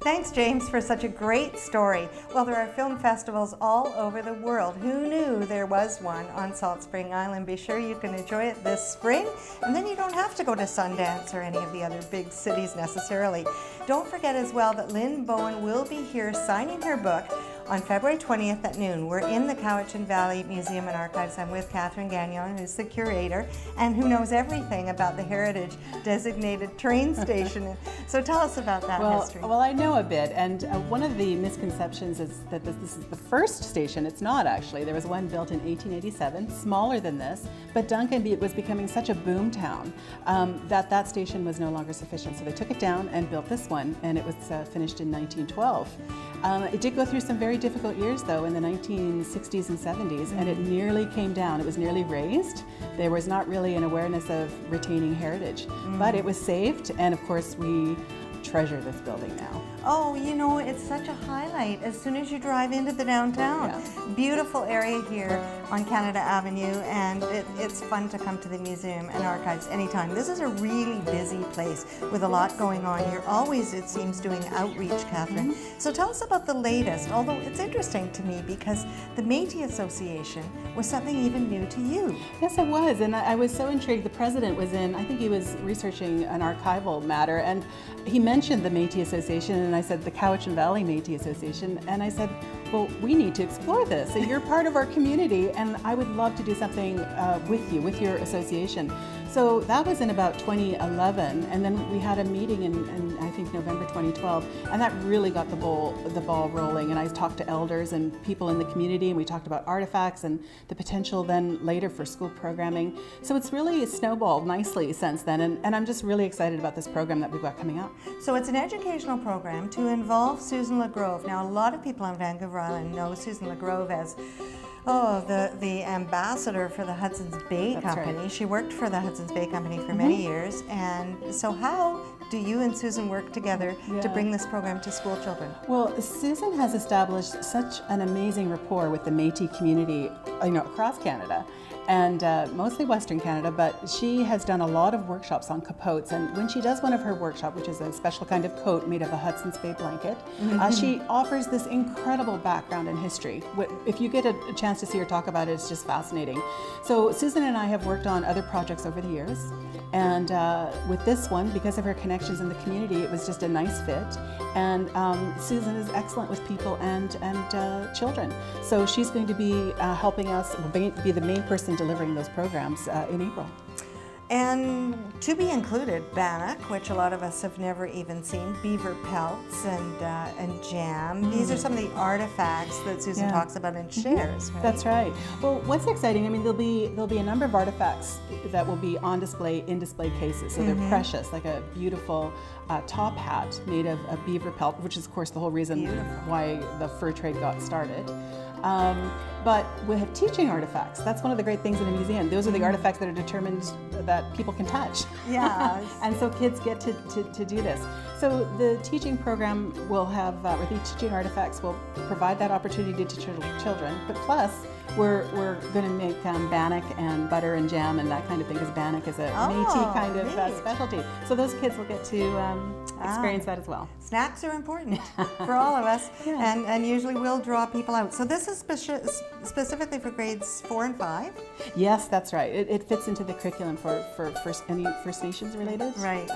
Thanks, James, for such a great story. Well, there are film festivals all over the world. Who knew there was one on Salt Spring Island? Be sure you can enjoy it this spring, and then you don't have to go to Sundance or any of the other big cities necessarily. Don't forget as well that Lynn Bowen will be here signing her book on February 20th at noon. We're in the Cowichan Valley Museum and Archives. I'm with Catherine Gagnon, who's the curator and who knows everything about the heritage designated train station. So tell us about that history. Well, I know a bit, and one of the misconceptions is that this is the first station. It's not actually. There was one built in 1887, smaller than this, but Duncan was becoming such a boom town that station was no longer sufficient. So they took it down and built this one, and it was finished in 1912. It did go through some very difficult years, though, in the 1960s and 70s, and it nearly came down. It was nearly razed. There was not really an awareness of retaining heritage, but it was saved, and of course we treasure this building now. Oh, you know, it's such a highlight as soon as you drive into the downtown. Yeah. Beautiful area here on Canada Avenue, and it's fun to come to the museum and archives anytime. This is a really busy place with a lot going on. You're always, it seems, doing outreach, Catherine. So tell us about the latest, although it's interesting to me because the Métis Association was something even new to you. Yes, it was, and I was so intrigued. The president was in, I think he was researching an archival matter, and he mentioned the Métis Association, and I said, the Cowichan Valley Métis Association, and I said, well, we need to explore this. So you're part of our community, and I would love to do something with you, with your association. So that was in about 2011, and then we had a meeting in I think November 2012, and that really got the ball rolling. And I talked to elders and people in the community, and we talked about artifacts and the potential then later for school programming. So it's really snowballed nicely since then, and I'm just really excited about this program that we've got coming up. So it's an educational program to involve Susan LaGrove. Now, a lot of people on Vancouver Island know Susan LaGrove as the ambassador for the Hudson's Bay Company. Right. She worked for the Hudson's Bay Company for many years. And so how do you and Susan work together to bring this program to school children? Well, Susan has established such an amazing rapport with the Métis community, across Canada, and mostly Western Canada, but she has done a lot of workshops on capotes, and when she does one of her workshops, which is a special kind of coat made of a Hudson's Bay blanket, she offers this incredible background and history. If you get a chance to see her talk about it, it's just fascinating. So Susan and I have worked on other projects over the years, and with this one, because of her connections in the community, it was just a nice fit, and Susan is excellent with people and children. So she's going to be helping us, be the main person delivering those programs in April. And to be included, bannock, which a lot of us have never even seen, beaver pelts and jam. These are some of the artifacts that Susan talks about and shares, right? That's right. Well, what's exciting, I mean, there'll be a number of artifacts that will be on display in display cases. So they're precious, like a beautiful top hat made of a beaver pelt, which is, of course, the whole reason why the fur trade got started. But we have teaching artifacts. That's one of the great things in a museum. Those are the artifacts that are determined that people can touch. Yeah. And so kids get to do this. So the teaching program will have, or the teaching artifacts will provide that opportunity to children, but plus we're going to make bannock and butter and jam and that kind of thing, because bannock is a Métis kind of specialty. So those kids will get to experience that as well. Snacks are important for all of us, and usually will draw people out. So this is specifically for grades 4 and 5? Yes, that's right. It fits into the curriculum for any First Nations related. Right.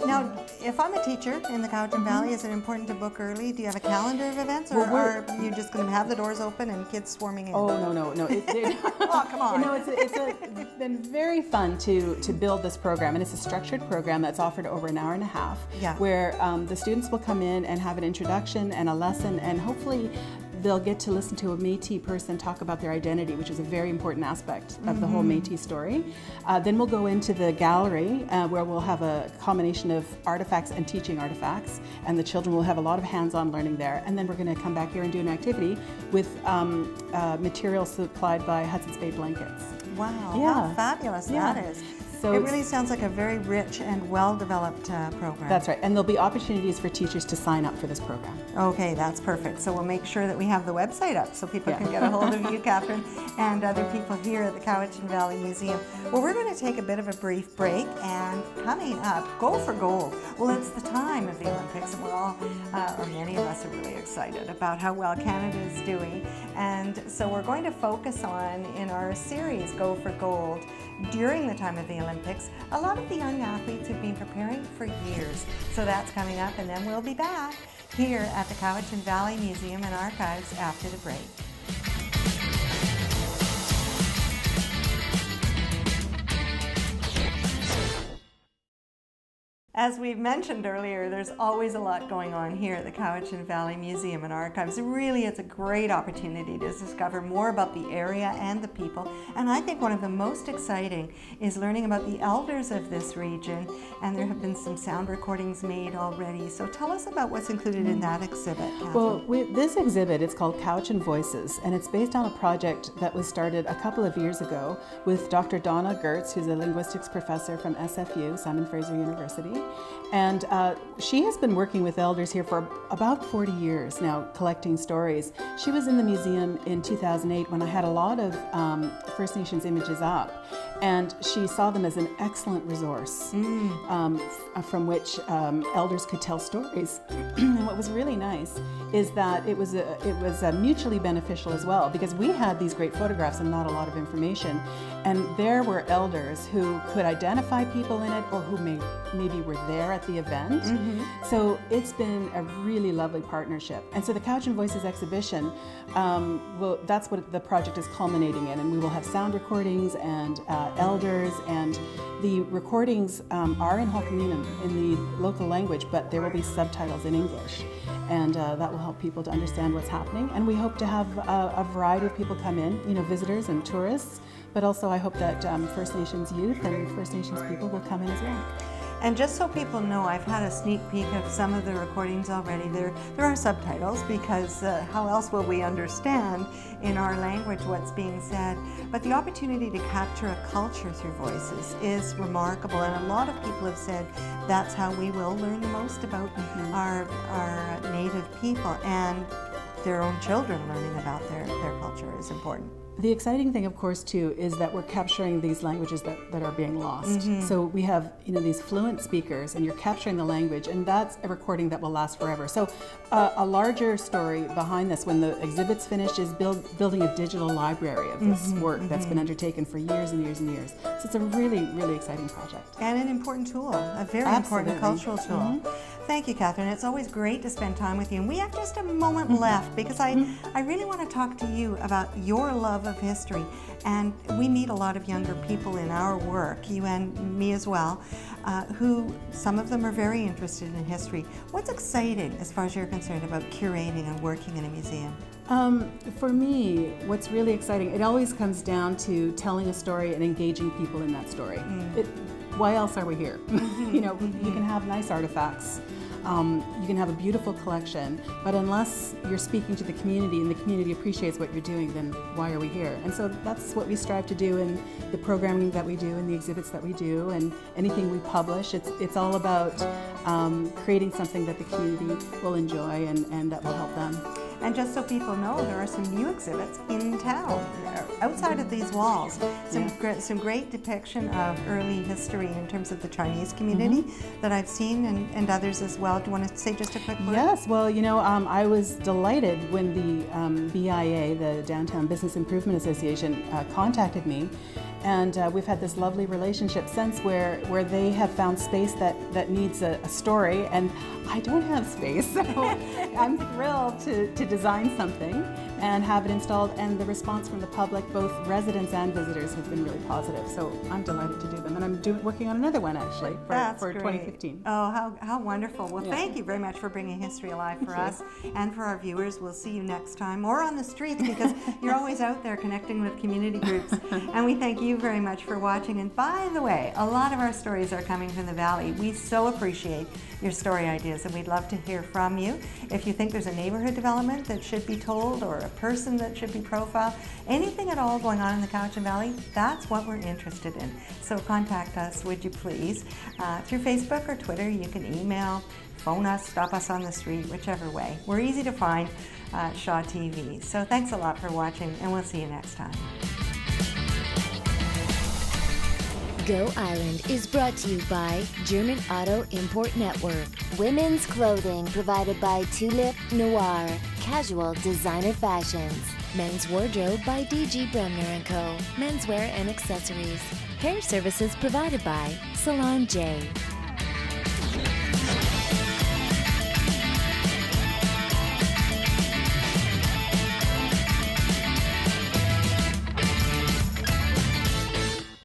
Now, if I'm a teacher in the Cowichan Valley, is it important to book early? Do you have a calendar of events, or are you just going to have the doors open and kids swarming in? Oh, no. Oh, come on. It's been very fun to build this program, and it's a structured program that's offered over an hour and a half, where the students will come in and have an introduction and a lesson, and hopefully they'll get to listen to a Métis person talk about their identity, which is a very important aspect of the whole Métis story. Then we'll go into the gallery where we'll have a combination of artifacts and teaching artifacts, and the children will have a lot of hands-on learning there. And then we're going to come back here and do an activity with materials supplied by Hudson's Bay Blankets. Wow, how fabulous that is. So it really sounds like a very rich and well-developed program. That's right, and there'll be opportunities for teachers to sign up for this program. Okay, that's perfect. So we'll make sure that we have the website up so people can get a hold of you, Catherine, and other people here at the Cowichan Valley Museum. Well, we're going to take a bit of a brief break, and coming up, Go for Gold. Well, it's the time of the Olympics, and we're all, or many of us, are really excited about how well Canada is doing. And so we're going to focus on, in our series, Go for Gold, during the time of the Olympics, a lot of the young athletes have been preparing for years. So that's coming up, and then we'll be back here at the Cowichan Valley Museum and Archives after the break. As we've mentioned earlier, there's always a lot going on here at the Cowichan Valley Museum and Archives. Really, it's a great opportunity to discover more about the area and the people. And I think one of the most exciting is learning about the elders of this region. And there have been some sound recordings made already. So tell us about what's included in that exhibit, Catherine. Well, this exhibit is called Cowichan Voices, and it's based on a project that was started a couple of years ago with Dr. Donna Gertz, who's a linguistics professor from SFU, Simon Fraser University. And she has been working with elders here for about 40 years now, collecting stories. She was in the museum in 2008 when I had a lot of First Nations images up, and she saw them as an excellent resource from which elders could tell stories. And what was really nice is that it was mutually beneficial as well, because we had these great photographs and not a lot of information, and there were elders who could identify people in it or who maybe were there at the event. So it's been a really lovely partnership. And so the Cowichan Voices exhibition, that's what the project is culminating in, and we will have sound recordings and elders, and the recordings are in Ho'okaminam, in the local language, but there will be subtitles in English, and that will help people to understand what's happening. And we hope to have a variety of people come in, visitors and tourists, but also I hope that First Nations youth and First Nations people will come in as well. And just so people know, I've had a sneak peek of some of the recordings already. There are subtitles, because how else will we understand in our language what's being said? But the opportunity to capture a culture through voices is remarkable, and a lot of people have said that's how we will learn the most about our native people, and their own children learning about their culture is important. The exciting thing, of course, too, is that we're capturing these languages that are being lost. So we have, these fluent speakers, and you're capturing the language, and that's a recording that will last forever. So a larger story behind this, when the exhibit's finished, is building a digital library of this work that's been undertaken for years and years and years. So it's a really, really exciting project. And an important tool, a very important cultural tool. Thank you, Catherine. It's always great to spend time with you. And we have just a moment left, because I really want to talk to you about your love of history. And we meet a lot of younger people in our work, you and me as well, who some of them are very interested in history. What's exciting, as far as you're concerned, about curating and working in a museum? For me, what's really exciting, it always comes down to telling a story and engaging people in that story. Why else are we here? You can have nice artifacts, you can have a beautiful collection, but unless you're speaking to the community and the community appreciates what you're doing, then why are we here? And so that's what we strive to do in the programming that we do and the exhibits that we do and anything we publish. It's all about creating something that the community will enjoy and that will help them. And just so people know, there are some new exhibits in town, outside of these walls. Some great depiction of early history in terms of the Chinese community that I've seen, and others as well. Do you want to say just a quick word? Yes, well, I was delighted when the BIA, the Downtown Business Improvement Association, contacted me. And we've had this lovely relationship since where they have found space that needs a story, and I don't have space, so I'm thrilled to design something and have it installed, and the response from the public, both residents and visitors, has been really positive. So I'm delighted to do them, and I'm working on another one actually for 2015. Oh, how wonderful. Well, thank you very much for bringing history alive for us and for our viewers. We'll see you next time, or on the streets, because you're always out there connecting with community groups. And we thank you very much for watching. And by the way, a lot of our stories are coming from the Valley. We so appreciate your story ideas, and we'd love to hear from you. If you think there's a neighborhood development that should be told, or a person that should be profiled, anything at all going on in the Cowichan Valley, that's what we're interested in. So contact us, would you please, through Facebook or Twitter. You can email, phone us, stop us on the street, whichever way. We're easy to find, Shaw TV. So thanks a lot for watching, and we'll see you next time. Go Island is brought to you by German Auto Import Network. Women's clothing provided by Tulip Noir. Casual designer fashions. Men's wardrobe by DG Bremner & Co. Menswear and accessories. Hair services provided by Salon J.